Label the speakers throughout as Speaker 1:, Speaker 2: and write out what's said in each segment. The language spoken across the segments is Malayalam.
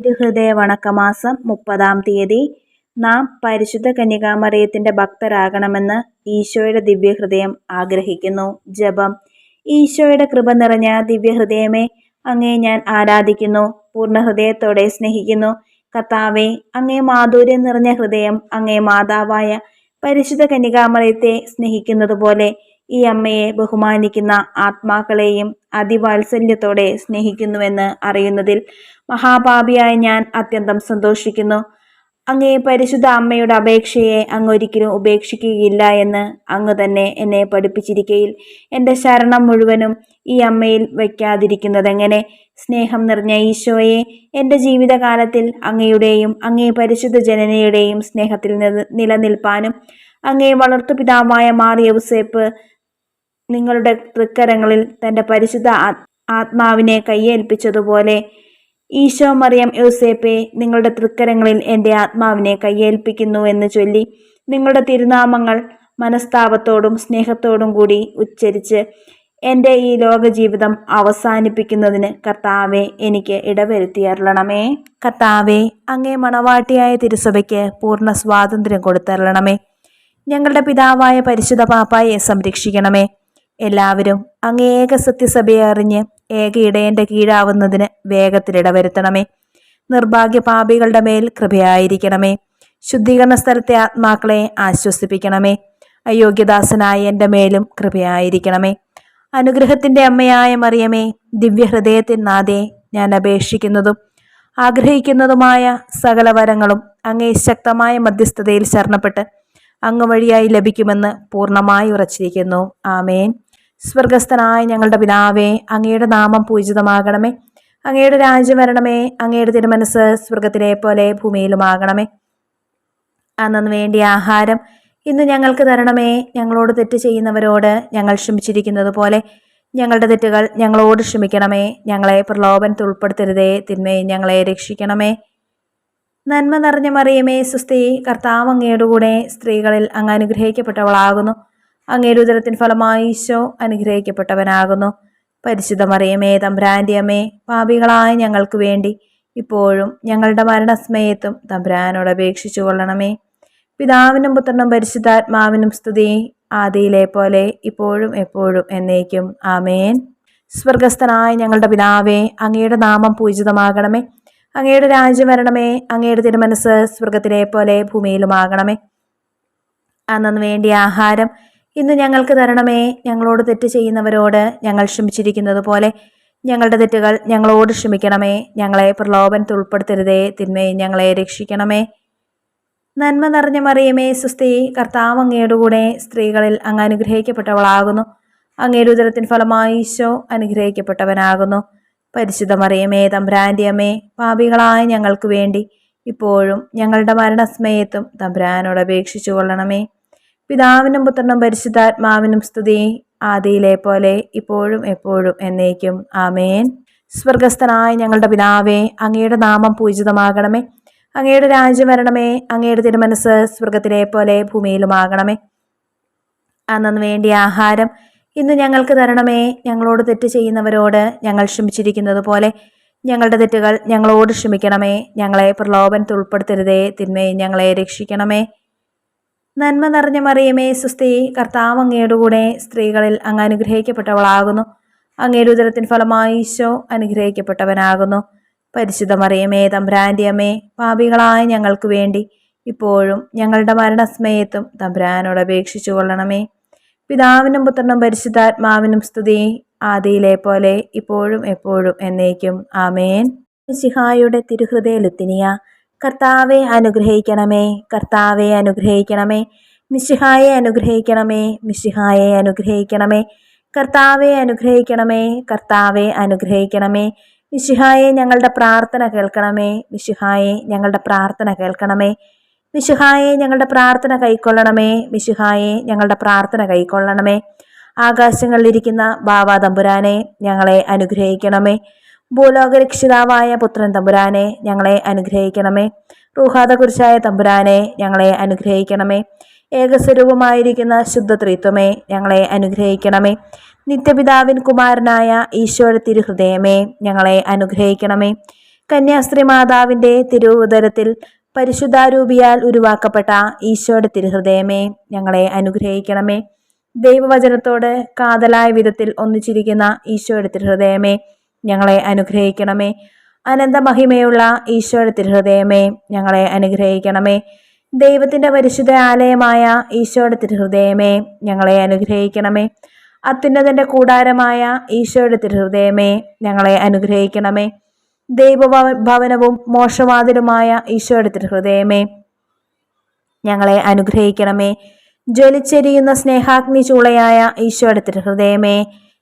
Speaker 1: തിരുഹൃദയ വണക്കമാസം 30-ാം തീയതി. നാം പരിശുദ്ധ കന്യകാമറിയത്തിന്റെ ഭക്തരാകണമെന്ന് ഈശോയുടെ ദിവ്യഹൃദയം ആഗ്രഹിക്കുന്നു. ജപം. ഈശോയുടെ കൃപ നിറഞ്ഞ ദിവ്യഹൃദയമേ, അങ്ങേ ഞാൻ ആരാധിക്കുന്നു, പൂർണ്ണ ഹൃദയത്തോടെ സ്നേഹിക്കുന്നു. കർത്താവേ, അങ്ങേ മാധുര്യം നിറഞ്ഞ ഹൃദയം അങ്ങേ മാതാവായ പരിശുദ്ധ കന്യകാമറിയത്തെ സ്നേഹിക്കുന്നതുപോലെ ഈ അമ്മയെ ബഹുമാനിക്കുന്ന ആത്മാക്കളെയും അതിവാത്സല്യത്തോടെ സ്നേഹിക്കുന്നുവെന്ന് അറിയുന്നതിൽ മഹാപാപിയായ ഞാൻ അത്യന്തം സന്തോഷിക്കുന്നു. അങ്ങേ പരിശുദ്ധ അമ്മയുടെ അപേക്ഷയെ അങ്ങ് ഒരിക്കലും ഉപേക്ഷിക്കുകയില്ല എന്ന് അങ്ങ് തന്നെ എന്നെ പഠിപ്പിച്ചിരിക്കയിൽ എൻ്റെ ശരണം മുഴുവനും ഈ അമ്മയിൽ വയ്ക്കാതിരിക്കുന്നതെങ്ങനെ? സ്നേഹം നിറഞ്ഞ ഈശോയെ, എൻ്റെ ജീവിതകാലത്തിൽ അങ്ങയുടെയും അങ്ങേ പരിശുദ്ധ ജനനയുടെയും സ്നേഹത്തിൽ നിലനിൽപ്പാനും അങ്ങേ വളർത്തുപിതാവായ മാർ യൗസേപ്പ് നിങ്ങളുടെ തൃക്കരങ്ങളിൽ തൻ്റെ പരിശുദ്ധ ആത്മാവിനെ കയ്യേൽപ്പിച്ചതുപോലെ ഈശോ മറിയം യൗസേപ്പെ, നിങ്ങളുടെ തൃക്കരങ്ങളിൽ എൻ്റെ ആത്മാവിനെ കയ്യേൽപ്പിക്കുന്നു എന്ന് ചൊല്ലി നിങ്ങളുടെ തിരുനാമങ്ങൾ മനസ്താപത്തോടും സ്നേഹത്തോടും കൂടി ഉച്ചരിച്ച് എൻ്റെ ഈ ലോകജീവിതം അവസാനിപ്പിക്കുന്നതിന് കർത്താവെ എനിക്ക് ഇടവരുത്തിയരുളണമേ. കർത്താവെ, അങ്ങേ മണവാട്ടിയായ തിരുസഭയ്ക്ക് പൂർണ്ണ സ്വാതന്ത്ര്യം കൊടുത്തരുളണമേ. ഞങ്ങളുടെ പിതാവായ പരിശുദ്ധ പാപ്പായെ സംരക്ഷിക്കണമേ. എല്ലാവരും അങ്ങേ ഏക സത്യസഭയെ അറിഞ്ഞ് ഏക ഇടയന്റെ കീഴാവുന്നതിന് വേഗത്തിലിടവരുത്തണമേ. നിർഭാഗ്യ പാപികളുടെ മേൽ കൃപയായിരിക്കണമേ. ശുദ്ധീകരണ സ്ഥലത്തെ ആത്മാക്കളെ ആശ്വസിപ്പിക്കണമേ. അയോഗ്യദാസനായ എൻ്റെ മേലും കൃപയായിരിക്കണമേ. അനുഗ്രഹത്തിൻ്റെ അമ്മയായ മറിയമേ, ദിവ്യഹൃദയത്തിൻ നാഥേ, ഞാൻ അപേക്ഷിക്കുന്നതും ആഗ്രഹിക്കുന്നതുമായ സകല വരങ്ങളും അങ്ങേ ശക്തമായ മധ്യസ്ഥതയിൽ ശരണപ്പെട്ട് അങ്ങ് വഴിയായി ലഭിക്കുമെന്ന് പൂർണ്ണമായി ഉറച്ചിരിക്കുന്നു. ആമേൻ. സ്വർഗസ്ഥനായ ഞങ്ങളുടെ പിതാവേ, അങ്ങയുടെ നാമം പൂജിതമാകണമേ. അങ്ങയുടെ രാജ്യം വരണമേ. അങ്ങയുടെ തിരുമനസ് സ്വർഗത്തിലെ പോലെ ഭൂമിയിലുമാകണമേ. അന്നു വേണ്ടിയ ആഹാരം ഇന്ന് ഞങ്ങൾക്ക് തരണമേ. ഞങ്ങളോട് തെറ്റ് ചെയ്യുന്നവരോട് ഞങ്ങൾ ക്ഷമിച്ചിരിക്കുന്നത് പോലെ ഞങ്ങളുടെ തെറ്റുകൾ ഞങ്ങളോട് ക്ഷമിക്കണമേ. ഞങ്ങളെ പ്രലോഭനത്തിൽ ഉൾപ്പെടുത്തരുതേ, തിന്മയെ ഞങ്ങളെ രക്ഷിക്കണമേ. നന്മ നിറഞ്ഞ മറിയമേ, സുസ്തി, കർത്താവ് അങ്ങയുടെ കൂടെ സ്ത്രീകളിൽ അങ്ങ് അനുഗ്രഹിക്കപ്പെട്ടവളാകുന്നു. അങ്ങയുടെ ഉദരത്തിൻ ഫലമായി ഈശോ അനുഗ്രഹിക്കപ്പെട്ടവനാകുന്നു. പരിശുദ്ധ മറിയമേ, തമ്പുരാന്റെ അമ്മേ, പാപികളായ ഞങ്ങൾക്ക് വേണ്ടി ഇപ്പോഴും ഞങ്ങളുടെ മരണസമയത്തും തമ്പുരാനോട് അപേക്ഷിച്ചു കൊള്ളണമേ. പിതാവിനും പുത്രനും പരിശുദ്ധാത്മാവിനും സ്തുതി, ആദിയിലെ പോലെ ഇപ്പോഴും എപ്പോഴും എന്നേക്കും. ആമേൻ. സ്വർഗസ്ഥനായ ഞങ്ങളുടെ പിതാവേ, അങ്ങയുടെ നാമം പൂജിതമാകണമേ. അങ്ങയുടെ രാജ്യം വരണമേ. അങ്ങയുടെ തിരുമനസ് സ്വർഗത്തിലെ പോലെ ഭൂമിയിലുമാകണമേ. അന്നു വേണ്ടിയ ആഹാരം ഇന്ന് ഞങ്ങൾക്ക് തരണമേ. ഞങ്ങളോട് തെറ്റ് ചെയ്യുന്നവരോട് ഞങ്ങൾ ക്ഷമിച്ചിരിക്കുന്നത് പോലെ ഞങ്ങളുടെ തെറ്റുകൾ ഞങ്ങളോട് ക്ഷമിക്കണമേ. ഞങ്ങളെ പ്രലോഭനത്തിൽ ഉൾപ്പെടുത്തരുതേ, തിന്മയെ ഞങ്ങളെ രക്ഷിക്കണമേ. നന്മ നിറഞ്ഞ മറിയമേ, സുസ്തി, കർത്താവ് അങ്ങയുടെ കൂടെ സ്ത്രീകളിൽ അങ്ങ് അനുഗ്രഹിക്കപ്പെട്ടവളാകുന്നു. അങ്ങയുടെ ഉദരത്തിൻ ഫലമായി ഈശോ അനുഗ്രഹിക്കപ്പെട്ടവനാകുന്നു. പരിശുദ്ധ മറിയമേ, തമ്പുരാന്റെ അമ്മേ, പാപികളായ ഞങ്ങൾക്ക് വേണ്ടി ഇപ്പോഴും ഞങ്ങളുടെ മരണസമയത്തും തമ്പുരാനോട് അപേക്ഷിച്ചു കൊള്ളണമേ. പിതാവിനും പുത്രനും പരിശുദ്ധാത്മാവിനും സ്തുതി, ആദിയിലെ പോലെ ഇപ്പോഴും എപ്പോഴും എന്നേക്കും. ആമേൻ. സ്വർഗസ്ഥനായ ഞങ്ങളുടെ പിതാവേ, അങ്ങയുടെ നാമം പൂജിതമാകണമേ. അങ്ങയുടെ രാജ്യം വരണമേ. അങ്ങയുടെ തിരുമനസ് സ്വർഗത്തിലെ പോലെ ഭൂമിയിലുമാകണമേ. അന്നു വേണ്ടിയ ആഹാരം ഇന്ന് ഞങ്ങൾക്ക് തരണമേ. ഞങ്ങളോട് തെറ്റ് ചെയ്യുന്നവരോട് ഞങ്ങൾ ക്ഷമിച്ചിരിക്കുന്നത് പോലെ ഞങ്ങളുടെ തെറ്റുകൾ ഞങ്ങളോട് ക്ഷമിക്കണമേ. ഞങ്ങളെ പ്രലോഭനത്തിൽ ഉൾപ്പെടുത്തരുതേ, തിന്മയെ ഞങ്ങളെ രക്ഷിക്കണമേ. നന്മ നിറഞ്ഞ മറിയമേ, സുസ്തി, കർത്താവ് അങ്ങയുടെ കൂടെ സ്ത്രീകളിൽ അങ്ങ് അനുഗ്രഹിക്കപ്പെട്ടവളാകുന്നു. അങ്ങയുടെ ഉദരത്തിൻ ഫലമായി ഈശോ അനുഗ്രഹിക്കപ്പെട്ടവനാകുന്നു. പരിശുദ്ധ മറിയമേ, തമ്പുരാന്റെ അമ്മേ, പാപികളായ ഞങ്ങൾക്ക് വേണ്ടി ഇപ്പോഴും ഞങ്ങളുടെ മരണസമയത്തും തമ്പുരാനോട് അപേക്ഷിച്ചു കൊള്ളണമേ. പിതാവിനും പുത്രനും പരിശുദ്ധാത്മാവിനും സ്തുതി, ആദിയിലെ പോലെ ഇപ്പോഴും എപ്പോഴും എന്നേക്കും. ആമേൻ. മിശിഹായുടെ തിരുഹൃദയ ലുത്തിനിയ. കർത്താവെ അനുഗ്രഹിക്കണമേ. കർത്താവെ അനുഗ്രഹിക്കണമേ. മിശിഹായെ അനുഗ്രഹിക്കണമേ. മിശിഹായെ അനുഗ്രഹിക്കണമേ. കർത്താവെ അനുഗ്രഹിക്കണമേ. കർത്താവെ അനുഗ്രഹിക്കണമേ. മിശിഹായെ ഞങ്ങളുടെ പ്രാർത്ഥന കേൾക്കണമേ. മിശിഹായെ ഞങ്ങളുടെ പ്രാർത്ഥന കേൾക്കണമേ. മിശിഹായെ ഞങ്ങളുടെ പ്രാർത്ഥന കൈക്കൊള്ളണമേ. മിശിഹായെ ഞങ്ങളുടെ പ്രാർത്ഥന കൈക്കൊള്ളണമേ. ആകാശങ്ങളിലിരിക്കുന്ന ബാവാ തമ്പുരാനെ, ഞങ്ങളെ അനുഗ്രഹിക്കണമേ. ഭൂലോകരക്ഷിതാവായ പുത്രൻ തമ്പുരാനെ, ഞങ്ങളെ അനുഗ്രഹിക്കണമേ. റൂഹാദ കുരിശായ തമ്പുരാനെ, ഞങ്ങളെ അനുഗ്രഹിക്കണമേ. ഏകസ്വരൂപമായിരിക്കുന്ന ശുദ്ധ ത്രിത്വമേ, ഞങ്ങളെ അനുഗ്രഹിക്കണമേ. നിത്യപിതാവിൻ കുമാരനായ ഈശോയുടെ തിരുഹൃദയമേ, ഞങ്ങളെ അനുഗ്രഹിക്കണമേ. കന്യാസ്ത്രീ മാതാവിൻ്റെ തിരുവുദരത്തിൽ പരിശുദ്ധാരൂപിയാൽ ഉരുവാക്കപ്പെട്ട ഈശോയുടെ തിരുഹൃദയമേ, ഞങ്ങളെ അനുഗ്രഹിക്കണമേ. ദൈവവചനത്തോട് കാതലായ വിധത്തിൽ ഒന്നിച്ചിരിക്കുന്ന ഈശോയുടെ തിരുഹൃദയമേ, ഞങ്ങളെ അനുഗ്രഹിക്കണമേ. അനന്തമഹിമയുള്ള ഈശോയുടെ തിരുഹൃദയമേ, ഞങ്ങളെ അനുഗ്രഹിക്കണമേ. ദൈവത്തിൻ്റെ പരിശുദ്ധ ആലയമായ ഈശോയുടെ തിരുഹൃദയമേ, ഞങ്ങളെ അനുഗ്രഹിക്കണമേ. അത്യുന്നതൻ്റെ കൂടാരമായ ഈശോയുടെ തിരുഹൃദയമേ, ഞങ്ങളെ അനുഗ്രഹിക്കണമേ. ദൈവഭവനവും മോക്ഷവാതിലുമായ ഈശോയുടെ തിരുഹൃദയമേ, ഞങ്ങളെ അനുഗ്രഹിക്കണമേ. ജ്വലിച്ചെരിയുന്ന സ്നേഹാഗ്നി ചൂളയായ ഈശോയുടെ തിരുഹൃദയമേ,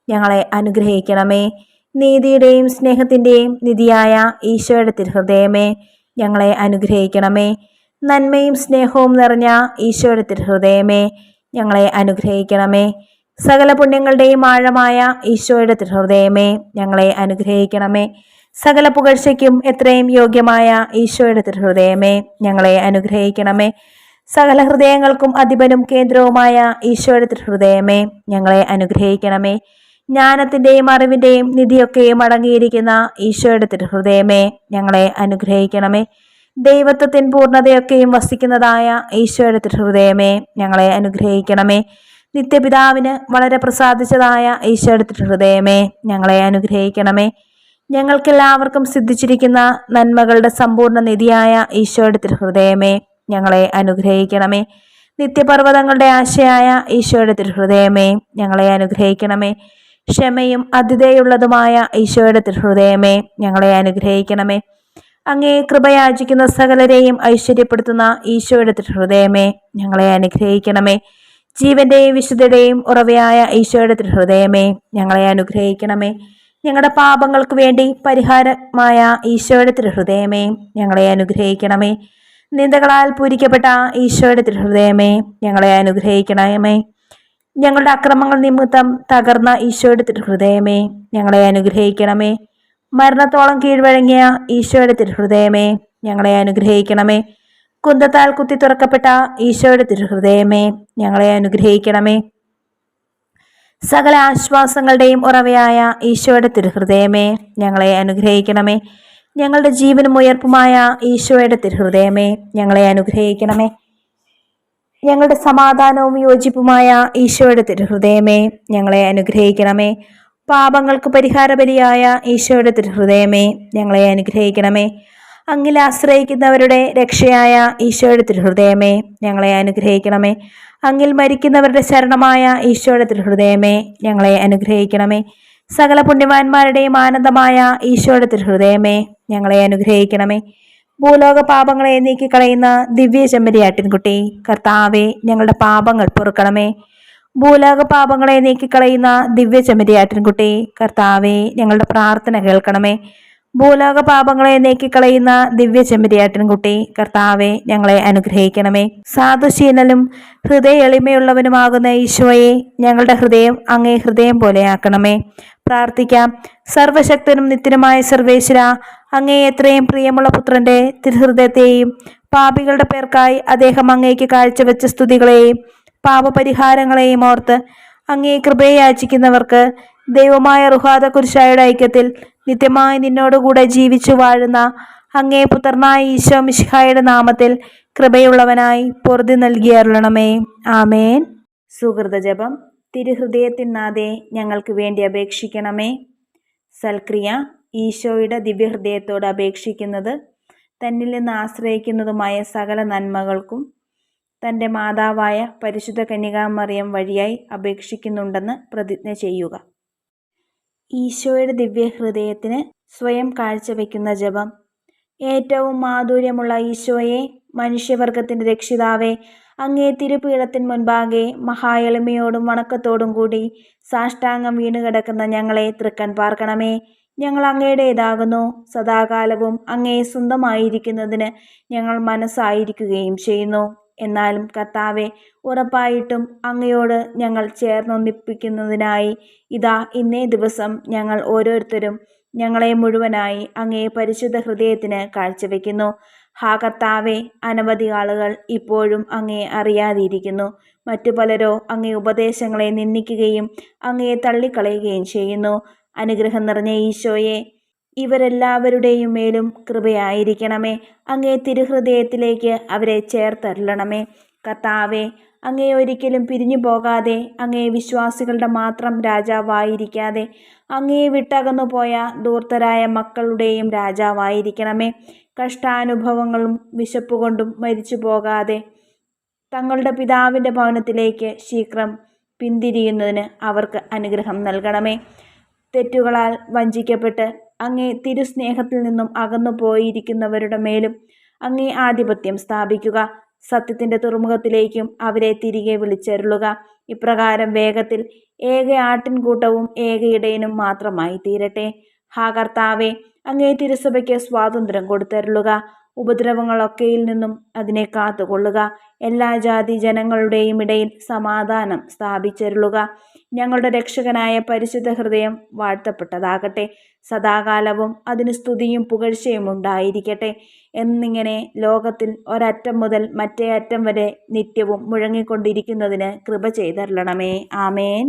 Speaker 1: ഞങ്ങളെ അനുഗ്രഹിക്കണമേ. നീതിയുടെയും സ്നേഹത്തിൻ്റെയും നിധിയായ ഈശോയുടെ തിരുഹൃദയമേ, ഞങ്ങളെ അനുഗ്രഹിക്കണമേ. നന്മയും സ്നേഹവും നിറഞ്ഞ ഈശോയുടെ തിരുഹൃദയമേ, ഞങ്ങളെ അനുഗ്രഹിക്കണമേ. സകല പുണ്യങ്ങളുടെയും ആഴമായ ഈശോയുടെ തിരുഹൃദയമേ, ഞങ്ങളെ അനുഗ്രഹിക്കണമേ. സകല പുകഴ്ചയ്ക്കും എത്രയും യോഗ്യമായ ഈശോയുടെ തിരുഹൃദയമേ, ഞങ്ങളെ അനുഗ്രഹിക്കണമേ. സകല ഹൃദയങ്ങൾക്കും അധിപനും കേന്ദ്രവുമായ ഈശോയുടെ തിരുഹൃദയമേ, ഞങ്ങളെ അനുഗ്രഹിക്കണമേ. ജ്ഞാനത്തിൻ്റെയും അറിവിൻ്റെയും നിധിയൊക്കെയും അടങ്ങിയിരിക്കുന്ന ഈശോയുടെ തിരുഹൃദയമേ, ഞങ്ങളെ അനുഗ്രഹിക്കണമേ. ദൈവത്വത്തിൻ പൂർണ്ണതയൊക്കെയും വസിക്കുന്നതായ ഈശോയുടെ തിരുഹൃദയമേ, ഞങ്ങളെ അനുഗ്രഹിക്കണമേ. നിത്യപിതാവിന് വളരെ പ്രസാദിച്ചതായ ഈശോയുടെ തിരുഹൃദയമേ, ഞങ്ങളെ അനുഗ്രഹിക്കണമേ. ഞങ്ങൾക്കെല്ലാവർക്കും സിദ്ധിച്ചിരിക്കുന്ന നന്മകളുടെ സമ്പൂർണ്ണ നിധിയായ ഈശോയുടെ തിരുഹൃദയമേ, ഞങ്ങളെ അനുഗ്രഹിക്കണമേ. നിത്യപർവ്വതങ്ങളുടെ ആശയായ ഈശോയുടെ തിരുഹൃദയമേ, ഞങ്ങളെ അനുഗ്രഹിക്കണമേ. ക്ഷമയും അതിഥേയുള്ളതുമായ ഈശോയുടെ തിരുഹൃദയമേ, ഞങ്ങളെ അനുഗ്രഹിക്കണമേ. അങ്ങേ കൃപയാചിക്കുന്ന സകലരെയും ഐശ്വര്യപ്പെടുത്തുന്ന ഈശോയുടെ തിരുഹൃദയമേ, ഞങ്ങളെ അനുഗ്രഹിക്കണമേ. ജീവന്റെയും വിശുദ്ധയുടെയും ഉറവയായ ഈശോയുടെ തിരുഹൃദയമേ, ഞങ്ങളെ അനുഗ്രഹിക്കണമേ. ഞങ്ങളുടെ പാപങ്ങൾക്ക് വേണ്ടി പരിഹാരമായ ഈശോയുടെ തിരുഹൃദയമേ, ഞങ്ങളെ അനുഗ്രഹിക്കണമേ. നിന്ദകളാൽ പൂരിക്കപ്പെട്ട ഈശോയുടെ തിരുഹൃദയമേ, ഞങ്ങളെ അനുഗ്രഹിക്കണമേ. ഞങ്ങളുടെ അക്രമങ്ങൾ നിമിത്തം തകർന്ന ഈശോയുടെ തിരുഹൃദയമേ, ഞങ്ങളെ അനുഗ്രഹിക്കണമേ. മരണത്തോളം കീഴ്വഴങ്ങിയ ഈശോയുടെ തിരുഹൃദയമേ, ഞങ്ങളെ അനുഗ്രഹിക്കണമേ. കുന്തത്താൽ കുത്തി തുറക്കപ്പെട്ട ഈശോയുടെ തിരുഹൃദയമേ, ഞങ്ങളെ അനുഗ്രഹിക്കണമേ. സകല ആശ്വാസങ്ങളുടെയും ഉറവയായ ഈശോയുടെ തിരുഹൃദയമേ, ഞങ്ങളെ അനുഗ്രഹിക്കണമേ. ഞങ്ങളുടെ ജീവനും ഉയർപ്പുമായ ഈശോയുടെ തിരുഹൃദയമേ, ഞങ്ങളെ അനുഗ്രഹിക്കണമേ. ഞങ്ങളുടെ സമാധാനവും യോജിപ്പുമായ ഈശോയുടെ തിരുഹൃദയമേ, ഞങ്ങളെ അനുഗ്രഹിക്കണമേ. പാപങ്ങൾക്ക് പരിഹാരബലിയായ ഈശോയുടെ തിരുഹൃദയമേ, ഞങ്ങളെ അനുഗ്രഹിക്കണമേ. അങ്ങിൽ ആശ്രയിക്കുന്നവരുടെ രക്ഷയായ ഈശോയുടെ തിരുഹൃദയമേ, ഞങ്ങളെ അനുഗ്രഹിക്കണമേ. അങ്ങിൽ മരിക്കുന്നവരുടെ ശരണമായ ഈശോയുടെ തിരുഹൃദയമേ, ഞങ്ങളെ അനുഗ്രഹിക്കണമേ. സകല പുണ്യവാന്മാരുടെയും ആനന്ദമായ ഈശോയുടെ തിരുഹൃദയമേ, ഞങ്ങളെ അനുഗ്രഹിക്കണമേ. ഭൂലോക പാപങ്ങളെ നീക്കിക്കളയുന്ന ദിവ്യ ചെമ്മരിയാട്ടിൻകുട്ടി, കർത്താവെ, ഞങ്ങളുടെ പാപങ്ങൾ പൊറുക്കണമേ. ഭൂലോക പാപങ്ങളെ നീക്കിക്കളയുന്ന ദിവ്യ ചെമ്മരിയാട്ടിൻകുട്ടി, കർത്താവെ, ഞങ്ങളുടെ പ്രാർത്ഥന കേൾക്കണമേ. ഭൂലോക പാപങ്ങളെ നീക്കിക്കളയുന്ന ദിവ്യ ചെമ്മരിയാട്ടിൻകുട്ടി, കർത്താവെ, ഞങ്ങളെ അനുഗ്രഹിക്കണമേ. സാധുശീലനും ഹൃദയ എളിമയുള്ളവനുമാകുന്ന ഈശോയെ, ഞങ്ങളുടെ ഹൃദയം അങ്ങേ ഹൃദയം പോലെയാക്കണമേ. പ്രാർത്ഥിക്കാം. സർവശക്തനും നിത്യനുമായ സർവേശ്വര, അങ്ങേ എത്രയും പ്രിയമുള്ള പുത്രന്റെ തിരുഹൃദയത്തെയും പാപികളുടെ പേർക്കായി അദ്ദേഹം അങ്ങേക്ക് കാഴ്ചവെച്ച സ്തുതികളെയും പാപപരിഹാരങ്ങളെയും ഓർത്ത് അങ്ങേ കൃപയെ യാചിക്കുന്നവർക്ക് ദൈവമായ റുഹാദ കുരിശായുടെ ഐക്യത്തിൽ നിത്യമായി നിന്നോടുകൂടെ ജീവിച്ചു വാഴുന്ന അങ്ങേ പുത്രനായ ഈശോ മിശിഹായുടെ നാമത്തിൽ കൃപയുള്ളവനായി പൊറുതി നൽകിയരുളണമേ. ആമേൻ. സുഹൃതജപം. തിരുഹൃദയത്തിനാഥേ, ഞങ്ങൾക്ക് വേണ്ടി അപേക്ഷിക്കണമേ. സൽക്രിയ. ഈശോയുടെ ദിവ്യഹൃദയത്തോട് അപേക്ഷിക്കുന്നത് തന്നിൽ നിന്ന് ആശ്രയിക്കുന്നതുമായ സകല നന്മകൾക്കും തൻ്റെ മാതാവായ പരിശുദ്ധ കന്യകാമറിയം വഴിയായി അപേക്ഷിക്കുന്നുണ്ടെന്ന് പ്രതിജ്ഞ ചെയ്യുക. ഈശോയുടെ ദിവ്യഹൃദയത്തിന് സ്വയം കാഴ്ചവെക്കുന്ന ജപം. ഏറ്റവും മാധുര്യമുള്ള ഈശോയെ, മനുഷ്യവർഗത്തിൻ്റെ രക്ഷിതാവേ, അങ്ങേ തിരുപീഠത്തിന് മുൻപാകെ മഹാ എളിമയോടും വണക്കത്തോടും കൂടി സാഷ്ടാംഗം വീണുകിടക്കുന്ന ഞങ്ങളെ തൃക്കൺ പാർക്കണമേ. ഞങ്ങൾ അങ്ങയുടേതാകുന്നു. സദാകാലവും അങ്ങയെ സ്വന്തമായിരിക്കുന്നതിന് ഞങ്ങൾ മനസ്സായിരിക്കുകയും ചെയ്യുന്നു. എന്നാലും കർത്താവെ, ഉറപ്പായിട്ടും അങ്ങയോട് ഞങ്ങൾ ചേർന്നൊന്നിപ്പിക്കുന്നതിനായി ഇതാ ഇന്നേ ദിവസം ഞങ്ങൾ ഓരോരുത്തരും ഞങ്ങളെ മുഴുവനായി അങ്ങേ പരിശുദ്ധ ഹൃദയത്തിന് കാഴ്ചവെക്കുന്നു. ഹാ കർത്താവെ, അനവധി ആളുകൾ ഇപ്പോഴും അങ്ങയെ അറിയാതിരിക്കുന്നു. മറ്റു പലരോ അങ്ങേ ഉപദേശങ്ങളെ നിന്ദിക്കുകയും അങ്ങയെ തള്ളിക്കളയുകയും ചെയ്യുന്നു. അനുഗ്രഹം നിറഞ്ഞ ഈശോയെ, ഇവരെല്ലാവരുടെയും മേലും കൃപയായിരിക്കണമേ. അങ്ങേ തിരുഹൃദയത്തിലേക്ക് അവരെ ചേർത്തരുളണമേ. കർത്താവേ, അങ്ങേ ഒരിക്കലും പിരിഞ്ഞു പോകാതെ, അങ്ങേ വിശ്വാസികളുടെ മാത്രം രാജാവായിരിക്കാതെ, അങ്ങേ വിട്ടകന്നു പോയ ധൂർത്തരായ മക്കളുടെയും രാജാവായിരിക്കണമേ. കഷ്ടാനുഭവങ്ങളും വിശപ്പുകൊണ്ടും മരിച്ചു പോകാതെ തങ്ങളുടെ പിതാവിൻ്റെ ഭവനത്തിലേക്ക് ശീഘ്രം പിന്തിരിയുന്നതിന് അവർക്ക് അനുഗ്രഹം നൽകണമേ. തെറ്റുകളാൽ വഞ്ചിക്കപ്പെട്ട് അങ്ങേ തിരുസ്നേഹത്തിൽ നിന്നും അകന്നു പോയിരിക്കുന്നവരുടെ മേലും അങ്ങേ ആധിപത്യം സ്ഥാപിക്കുക. സത്യത്തിൻ്റെ തുറമുഖത്തിലേക്കും അവരെ തിരികെ വിളിച്ചരുളുക. ഇപ്രകാരം വേഗത്തിൽ ഏക ആട്ടിൻകൂട്ടവും ഏക ഇടയനും മാത്രമായി തീരട്ടെ. കർത്താവേ, അങ്ങേ തിരുസഭയ്ക്ക് സ്വാതന്ത്ര്യം കൊടുത്തരുളുക. ഉപദ്രവങ്ങളൊക്കെയിൽ നിന്നും അതിനെ കാത്തുകൊള്ളുക. എല്ലാ ജാതി ജനങ്ങളുടെയും ഇടയിൽ സമാധാനം സ്ഥാപിച്ചരുളുക. ഞങ്ങളുടെ രക്ഷകനായ പരിശുദ്ധ ഹൃദയം വാഴ്ത്തപ്പെട്ടതാകട്ടെ. സദാകാലവും അതിന് സ്തുതിയും പുകഴ്ചയും ഉണ്ടായിരിക്കട്ടെ. എന്നിങ്ങനെ ലോകത്തിൽ ഒരറ്റം മുതൽ മറ്റേ അറ്റം വരെ നിത്യവും മുഴങ്ങിക്കൊണ്ടിരിക്കുന്നതിന് കൃപ ചെയ്തരുളണമേ. ആമേൻ.